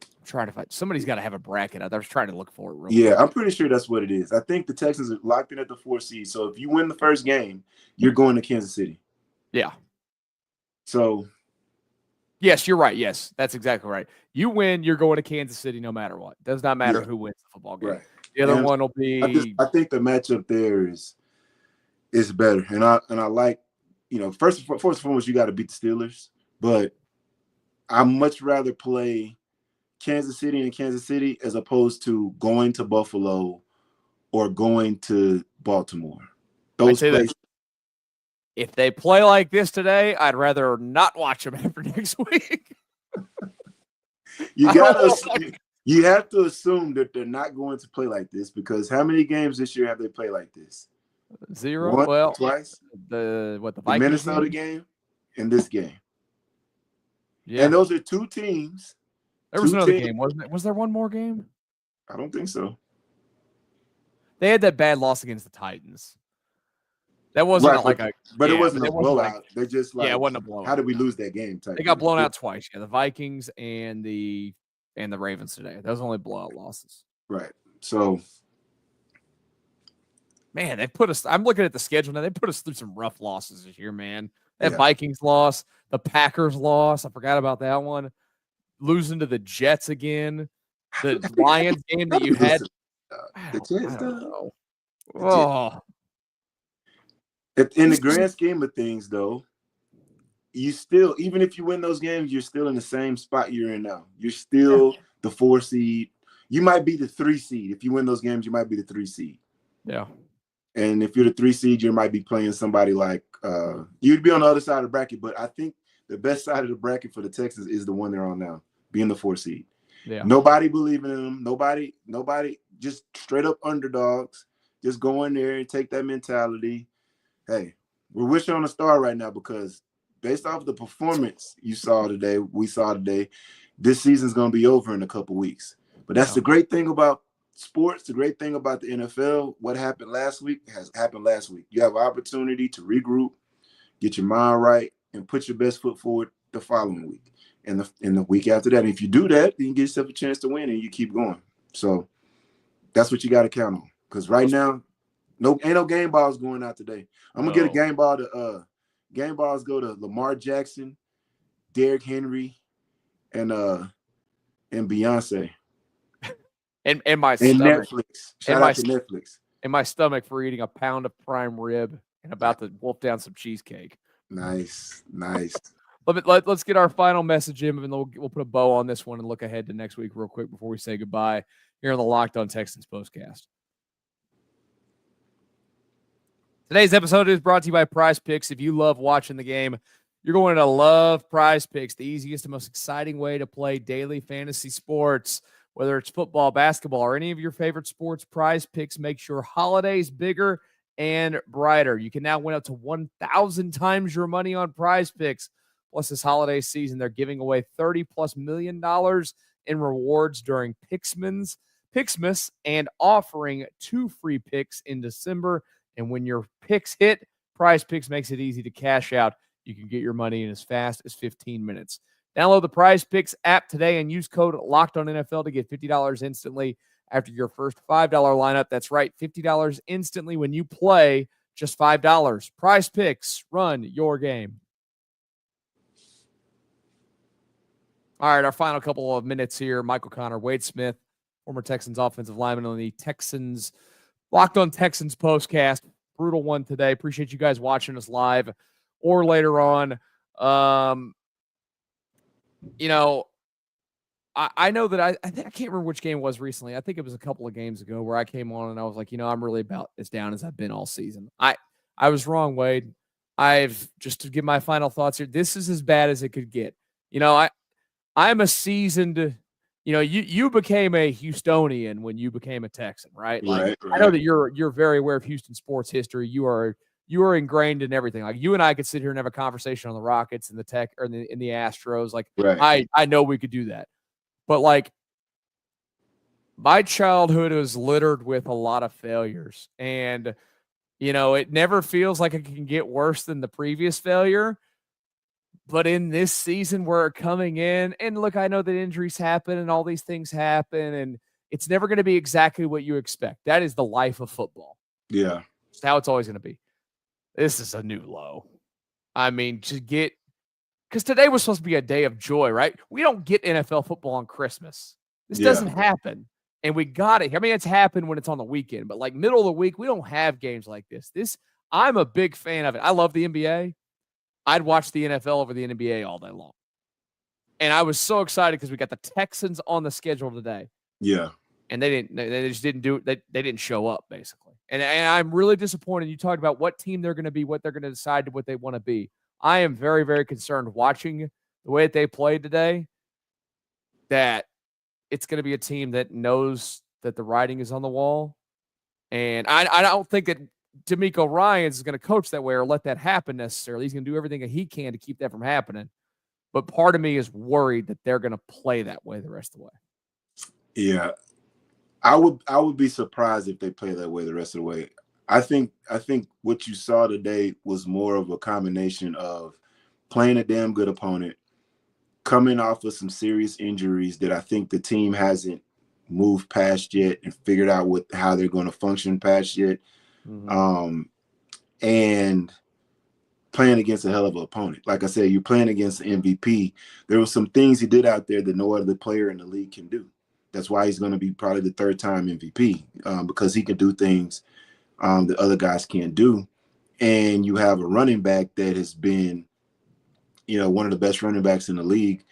I'm trying to find. Somebody's got to have a bracket out there. I was trying to look for it. Yeah, I'm pretty sure that's what it is. I think the Texans are locked in at the 4 seed. So if you win the first game, you're going to Kansas City. Yeah. So. Yes, you're right. Yes, that's exactly right. You win, you're going to Kansas City no matter what. Does not matter who wins the football game. Right. The other one will be. I think the matchup there is better, and I like, first and foremost, you got to beat the Steelers, but I much rather play Kansas City in Kansas City as opposed to going to Buffalo or going to Baltimore. Those places. If they play like this today, I'd rather not watch them after next week. You have to assume that they're not going to play like this because how many games this year have they played like this? 0. Twice. The Vikings Minnesota game and this game. Yeah. And those are 2 teams. There was another game, wasn't it? Was there one more game? I don't think so. They had that bad loss against the Titans. That wasn't it wasn't a blowout. They just it wasn't a blowout. How did we lose that game? They got blown out twice. Yeah, the Vikings and the Ravens today. Those are only blowout losses. Right. So, man, they put us. I'm looking at the schedule now. They put us through some rough losses this year, man. That Vikings loss, the Packers loss. I forgot about that one. Losing to the Jets again. The Lions game that you had. The Jets. Oh. In the grand scheme of things, though, you still, even if you win those games, you're still in the same spot you're in now. You're still the 4 seed. You might be the 3 seed. If you win those games, you might be the 3 seed. Yeah. And if you're the 3 seed, you might be playing somebody like you'd be on the other side of the bracket. But I think the best side of the bracket for the Texans is the one they're on now, being the 4 seed. Yeah. Nobody believing in them. Nobody, just straight up underdogs. Just go in there and take that mentality. Hey, we're wishing on a star right now because based off the performance we saw today, this season's going to be over in a couple weeks. But that's the great thing about sports, the great thing about the NFL. What happened last week has happened last week. You have an opportunity to regroup, get your mind right, and put your best foot forward the following week. And the week after that, and if you do that, then you get yourself a chance to win and you keep going. So that's what you got to count on. Because right now, ain't no game balls going out today. I'm gonna get a game ball to game balls go to Lamar Jackson, Derrick Henry, and Beyonce. And my stomach. Netflix. Shout out to Netflix. And my stomach for eating a pound of prime rib and about to wolf down some cheesecake. Nice. Let's get our final message in, and then we'll put a bow on this one and look ahead to next week real quick before we say goodbye here on the Locked On Texans Postcast. Today's episode is brought to you by PrizePicks. If you love watching the game, you're going to love PrizePicks, the easiest and most exciting way to play daily fantasy sports. Whether it's football, basketball, or any of your favorite sports, PrizePicks makes your holidays bigger and brighter. You can now win up to 1,000 times your money on PrizePicks. Plus, this holiday season, they're giving away $30+ million in rewards during Pixmas and offering 2 free picks in December. And when your picks hit, PrizePicks makes it easy to cash out. You can get your money in as fast as 15 minutes. Download the PrizePicks app today and use code LOCKEDONNFL to get $50 instantly after your first $5 lineup. That's right, $50 instantly when you play just $5. PrizePicks, run your game. All right, our final couple of minutes here. Michael Connor, Wade Smith, former Texans offensive lineman on the Texans Locked On Texans Postcast. Brutal one today. Appreciate you guys watching us live or later on. I know that I can't remember which game it was recently. I think it was a couple of games ago where I came on and I was like, I'm really about as down as I've been all season. I was wrong, Wade. Just to give my final thoughts here, this is as bad as it could get. I'm a seasoned, you became a Houstonian when you became a Texan, right? Like, right. I know that you're very aware of Houston sports history. You are ingrained in everything. Like, you and I could sit here and have a conversation on the Rockets and the Tech or in the Astros. Like, right. I know we could do that. But like, my childhood was littered with a lot of failures, and it never feels like it can get worse than the previous failure. But in this season, we're coming in, and look, I know that injuries happen and all these things happen, and it's never going to be exactly what you expect. That is the life of football. Yeah, it's how it's always going to be. This is a new low. I mean, because today was supposed to be a day of joy, right? We don't get NFL football on Christmas. This doesn't happen. And we got it. I mean, it's happened when it's on the weekend, but like middle of the week, we don't have games like this. I'm a big fan of it. I love the NBA. I'd watch the NFL over the NBA all day long. And I was so excited because we got the Texans on the schedule today. Yeah. And they just didn't do it. They didn't show up, basically. And I'm really disappointed. You talked about what team they're going to be, what they're going to decide what they want to be. I am very, very concerned watching the way that they played today, that it's going to be a team that knows that the writing is on the wall. And I don't think that D'Amico Ryans is going to coach that way or let that happen necessarily. He's going to do everything that he can to keep that from happening. But part of me is worried that they're going to play that way the rest of the way. Yeah. I would be surprised if they play that way the rest of the way. I think what you saw today was more of a combination of playing a damn good opponent, coming off of some serious injuries that I think the team hasn't moved past yet and figured out how they're going to function past yet, and playing against a hell of an opponent. Like I said, you're playing against the MVP. There were some things he did out there that no other player in the league can do. That's why he's going to be probably the third-time MVP, because he can do things that other guys can't do. And you have a running back that has been, one of the best running backs in the league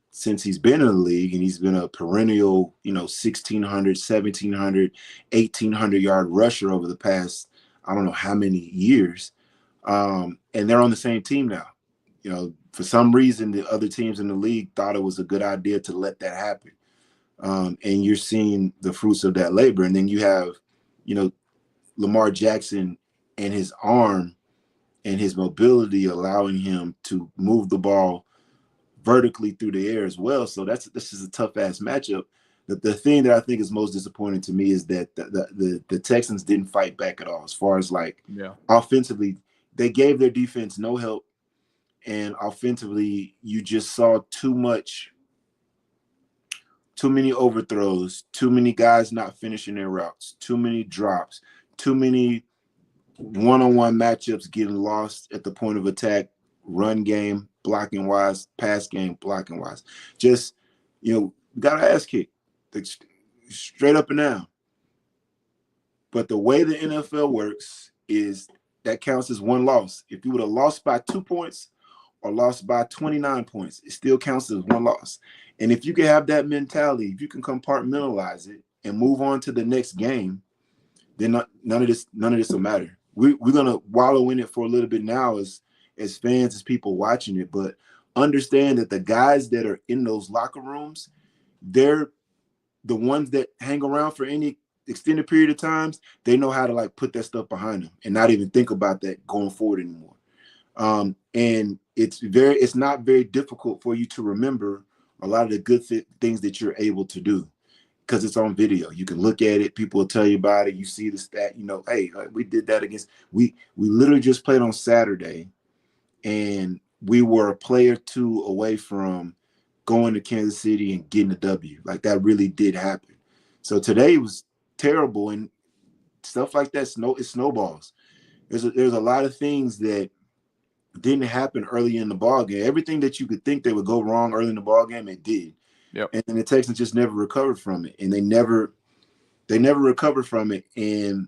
since he's been in the league, and he's been a perennial, 1,600, 1,700, 1,800-yard rusher over the past, I don't know how many years. And they're on the same team now. For some reason, the other teams in the league thought it was a good idea to let that happen. And you're seeing the fruits of that labor. And then you have, Lamar Jackson and his arm and his mobility allowing him to move the ball vertically through the air as well. So this is a tough ass matchup. The thing that I think is most disappointing to me is that the Texans didn't fight back at all. As far as offensively, they gave their defense no help, and offensively, you just saw too many overthrows, too many guys not finishing their routes, too many drops, too many one-on-one matchups getting lost at the point of attack, run game, blocking wise, pass game, blocking wise. Just, got an ass kick, straight up and down. But the way the NFL works is that counts as one loss. If you would have lost by 2 points or lost by 29 points, it still counts as one loss. And if you can have that mentality, if you can compartmentalize it and move on to the next game, then none of this will matter. We're gonna wallow in it for a little bit now as fans, as people watching it, but understand that the guys that are in those locker rooms, they're the ones that hang around for any extended period of times, they know how to like put that stuff behind them and not even think about that going forward anymore. And it's not very difficult for you to remember a lot of the good things that you're able to do because it's on video. You can look at it. People will tell you about it. You see the stat, hey, we did that we literally just played on Saturday and we were a play or two away from going to Kansas City and getting a W. Like that really did happen. So today was terrible and stuff like that. It snowballs. There's a lot of things that didn't happen early in the ball game. Everything that you could think they would go wrong early in the ball game, it did. Yep. And the Texans just never recovered from it, and they never recovered from it. And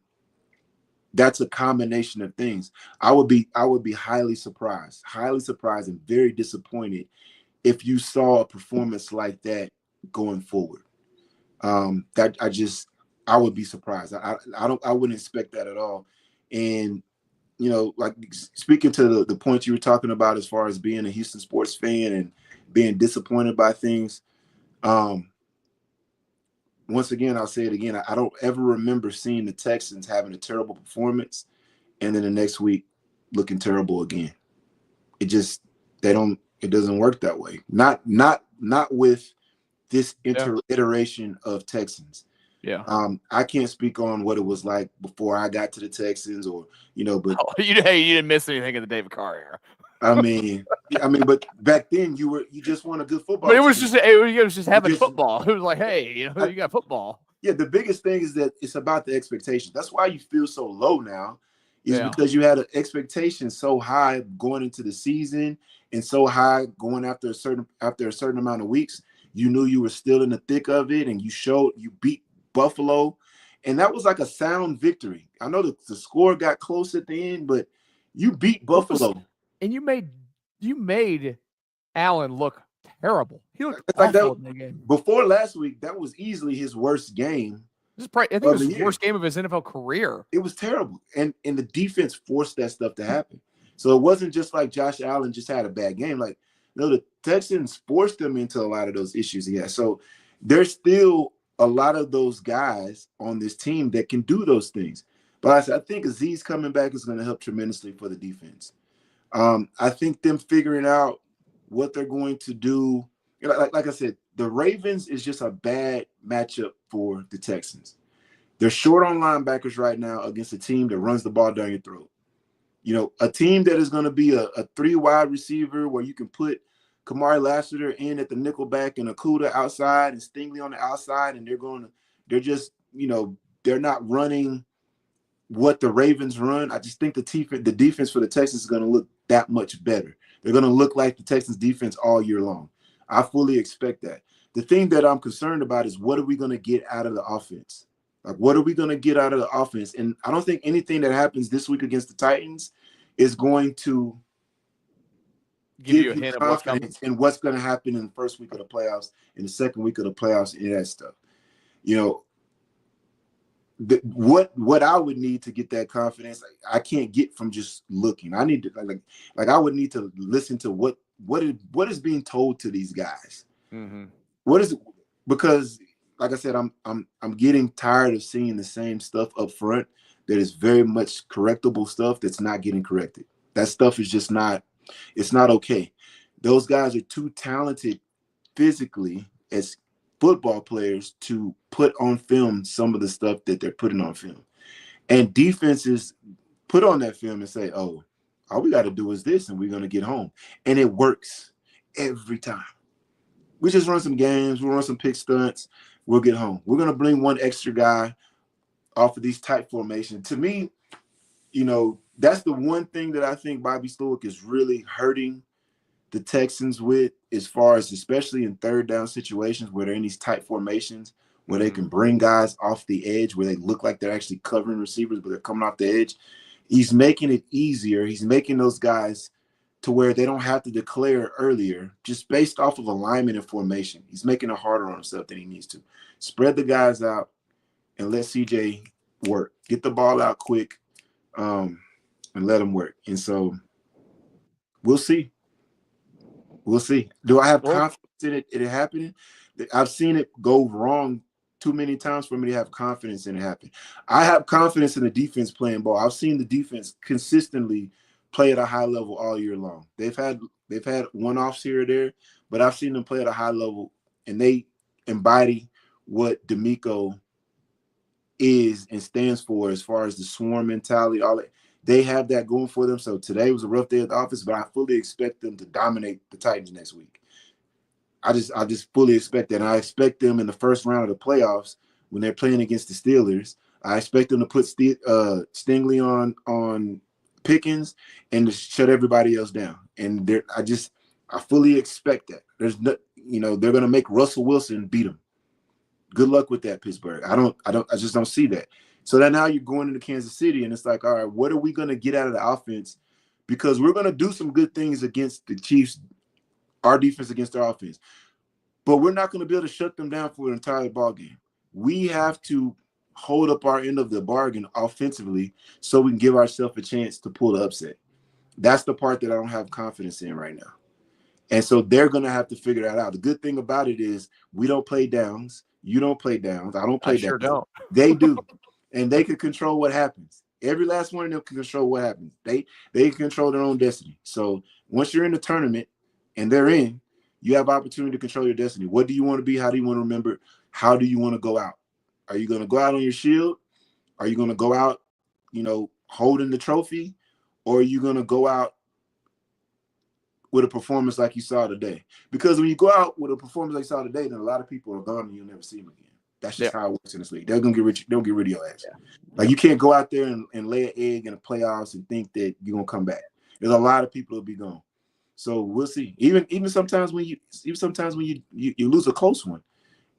that's a combination of things. I would be highly surprised and very disappointed if you saw a performance like that going forward. I would be surprised. I wouldn't expect that at all. And like speaking to the point you were talking about as far as being a Houston sports fan and being disappointed by things. Once again, I'll say it again. I don't ever remember seeing the Texans having a terrible performance and then the next week looking terrible again. It doesn't work that way. Not with this iteration of Texans. Yeah. I can't speak on what it was like before I got to the Texans or, but you didn't miss anything in the David Carr era. I mean, but back then you just won a good football. But it was just having football. It was like, hey, you got football. Yeah, the biggest thing is that it's about the expectation. That's why you feel so low now, because you had an expectation so high going into the season and so high going after a certain amount of weeks. You knew you were still in the thick of it, and you beat Buffalo, and that was like a sound victory. I know the score got close at the end, but you beat Buffalo. And you made Allen look terrible. He looked awful in the game. Before last week, that was easily his worst game. I think it was the worst game of his NFL career. It was terrible. And the defense forced that stuff to happen. So it wasn't just like Josh Allen just had a bad game. Like, the Texans forced him into a lot of those issues he had. So there's still a lot of those guys on this team that can do those things. But I think Azeez coming back is going to help tremendously for the defense. I think them figuring out what they're going to do. Like I said, the Ravens is just a bad matchup for the Texans. They're short on linebackers right now against a team that runs the ball down your throat. A team that is going to be a 3-wide receiver where you can put Kamari Lassiter in at the nickel back and Okudah outside and Stingley on the outside, and they're not running what the Ravens run. I just think the defense for the Texans is going to look that much better. They're going to look like the Texans defense all year long. I fully expect that. The thing that I'm concerned about is what are we going to get out of the offense? Like, what are we going to get out of the offense? And I don't think anything that happens this week against the Titans is going to give you a hint of what's coming and what's going to happen in the first week of the playoffs, in the second week of the playoffs, and that stuff. What I would need to get that confidence, I can't get from just looking. I need to like I would need to listen to what is being told to these guys. Mm-hmm. Because like I said, I'm getting tired of seeing the same stuff up front that is very much correctable stuff that's not getting corrected. That stuff is just not. It's not okay. Those guys are too talented physically as football players to put on film some of the stuff that they're putting on film. And defenses put on that film and say, oh, all we got to do is this and we're going to get home. And it works every time. We just run some games. We'll run some pick stunts. We'll get home. We're going to bring one extra guy off of these tight formations. To me, that's the one thing that I think Bobby Slowick is really hurting the Texans with, as far as especially in third down situations where they're in these tight formations, where they can bring guys off the edge, where they look like they're actually covering receivers, but they're coming off the edge. He's making it easier. He's making those guys to where they don't have to declare earlier just based off of alignment and formation. He's making it harder on himself than he needs to. Spread the guys out and let CJ work. Get the ball out quick and let him work. And so we'll see. We'll see. Do I have confidence in it happening? I've seen it go wrong too many times for me to have confidence in it happen. I have confidence in the defense playing ball. I've seen the defense consistently play at a high level all year long. They've had one-offs here or there, but I've seen them play at a high level, and they embody what DeMeco is and stands for as far as the swarm mentality. All that. They have that going for them. So today was a rough day at the office, but I fully expect them to dominate the Titans next week. I just fully expect that. And I expect them in the first round of the playoffs when they're playing against the Steelers. I expect them to put Stingley on Pickens and to shut everybody else down. And I fully expect that. There's no, they're going to make Russell Wilson beat them. Good luck with that, Pittsburgh. I just don't see that. So that now you're going into Kansas City, and it's like, all right, what are we going to get out of the offense? Because we're going to do some good things against the Chiefs, our defense against their offense. But we're not going to be able to shut them down for an entire ball game. We have to hold up our end of the bargain offensively so we can give ourselves a chance to pull the upset. That's the part that I don't have confidence in right now. And so they're going to have to figure that out. The good thing about it is we don't play downs. You don't play downs. I don't play downs. Sure don't. They do. And they can control what happens. Every last one of them can control what happens. They can control their own destiny. So once you're in the tournament and they're in, you have opportunity to control your destiny. What do you want to be? How do you want to remember? How do you want to go out? Are you going to go out on your shield? Are you going to go out, holding the trophy? Or are you going to go out with a performance like you saw today? Because when you go out with a performance like you saw today, then a lot of people are gone and you'll never see them again. That's just how it works in this league. They're gonna get rich. They'll get rid of your ass. Yeah. Like you can't go out there and lay an egg in the playoffs and think that you're gonna come back. There's a lot of people that'll be gone. So we'll see. Even sometimes when you lose a close one,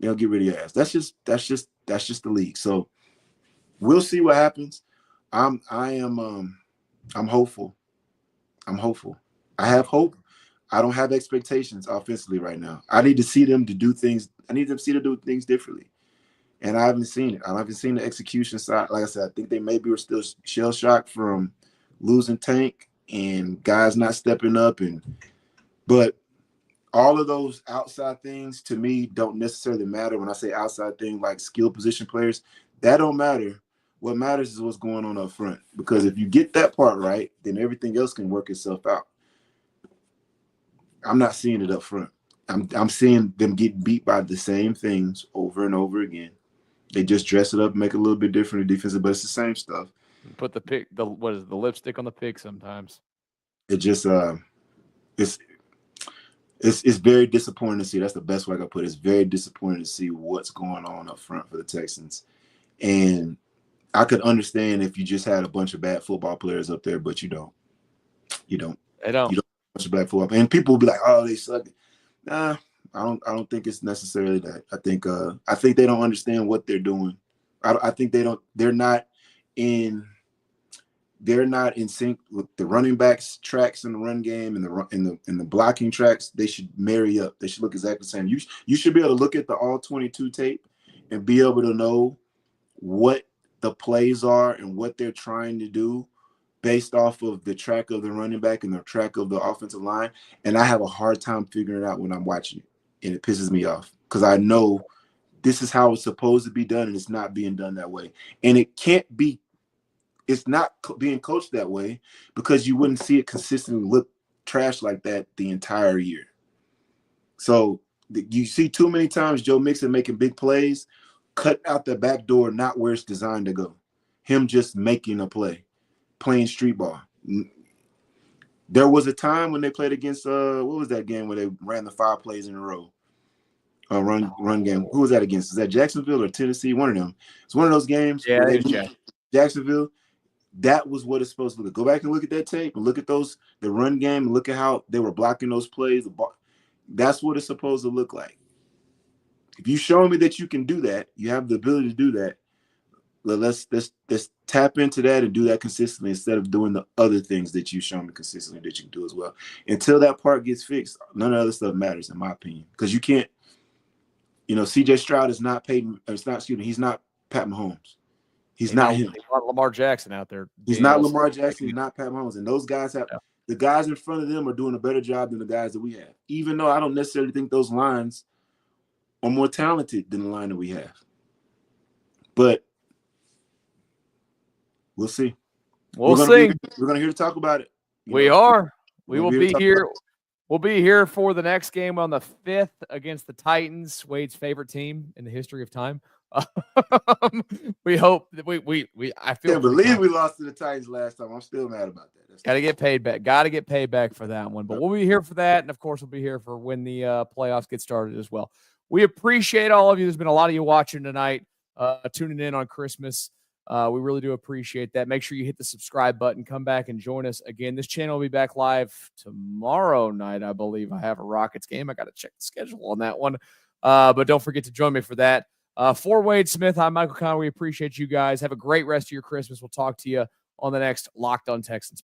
they'll get rid of your ass. That's just the league. So we'll see what happens. I'm hopeful. I have hope. I don't have expectations offensively right now. I need to see them to do things. I need them to see them do things differently. And I haven't seen it. I haven't seen the execution side. Like I said, I think they maybe were still shell shocked from losing Tank and guys not stepping up. But all of those outside things to me don't necessarily matter. When I say outside things like skill position players, that don't matter. What matters is what's going on up front. Because if you get that part right, then everything else can work itself out. I'm not seeing it up front. I'm seeing them get beat by the same things over and over again. They just dress it up, make it a little bit different in defensive, but it's the same stuff. Put the lipstick on the pig sometimes. It just it's very disappointing to see. That's the best way I can put it. It's very disappointing to see what's going on up front for the Texans. And I could understand if you just had a bunch of bad football players up there, but you don't. They don't. You don't have a bunch of bad football. And people will be like, "Oh, they suck." Nah, I don't think it's necessarily that. I think they don't understand what they're doing. I think they're not in sync with the running backs tracks in the run game and the blocking tracks. They should marry up. They should look exactly the same. You should be able to look at the all 22 tape and be able to know what the plays are and what they're trying to do based off of the track of the running back and the track of the offensive line. And I have a hard time figuring it out when I'm watching it, and it pisses me off because I know this is how it's supposed to be done, and it's not being done that way. And it's not being coached that way because you wouldn't see it consistently look trash like that the entire year. So you see too many times Joe Mixon making big plays, cut out the back door, not where it's designed to go. Him just making a play. Playing street ball. There was a time when they played against what was that game where they ran the 5 plays in a row? Run game. Who was that against? Is that Jacksonville or Tennessee? One of them. It's one of those games where they beat Jacksonville. That was what it's supposed to look. Go back and look at that tape and look at the run game and look at how they were blocking those plays. That's what it's supposed to look like. If you show me that you can do that, you have the ability to do that. Let's tap into that and do that consistently instead of doing the other things that you've shown me consistently that you can do as well. Until that part gets fixed, none of the other stuff matters, in my opinion. Because you can't, CJ Stroud is not he's not Pat Mahomes. He's not him. Lamar Jackson out there. He's not Lamar Jackson. He's not Pat Mahomes. And those guys the guys in front of them are doing a better job than the guys that we have. Even though I don't necessarily think those lines are more talented than the line that we have. But we'll see. We'll see. We're going to here to talk about it. We are. We will be here. We'll be here for the next game on the 5th against the Titans, Wade's favorite team in the history of time. We hope that I can't believe we lost to the Titans last time. I'm still mad about that. Got to get paid back. Got to get paid back for that one. But we'll be here for that, and of course, we'll be here for when the playoffs get started as well. We appreciate all of you. There's been a lot of you watching tonight, tuning in on Christmas. We really do appreciate that. Make sure you hit the subscribe button. Come back and join us again. This channel will be back live tomorrow night, I believe. I have a Rockets game. I got to check the schedule on that one. But don't forget to join me for that. For Wade Smith, I'm Michael Conner. We appreciate you guys. Have a great rest of your Christmas. We'll talk to you on the next Locked On Texans.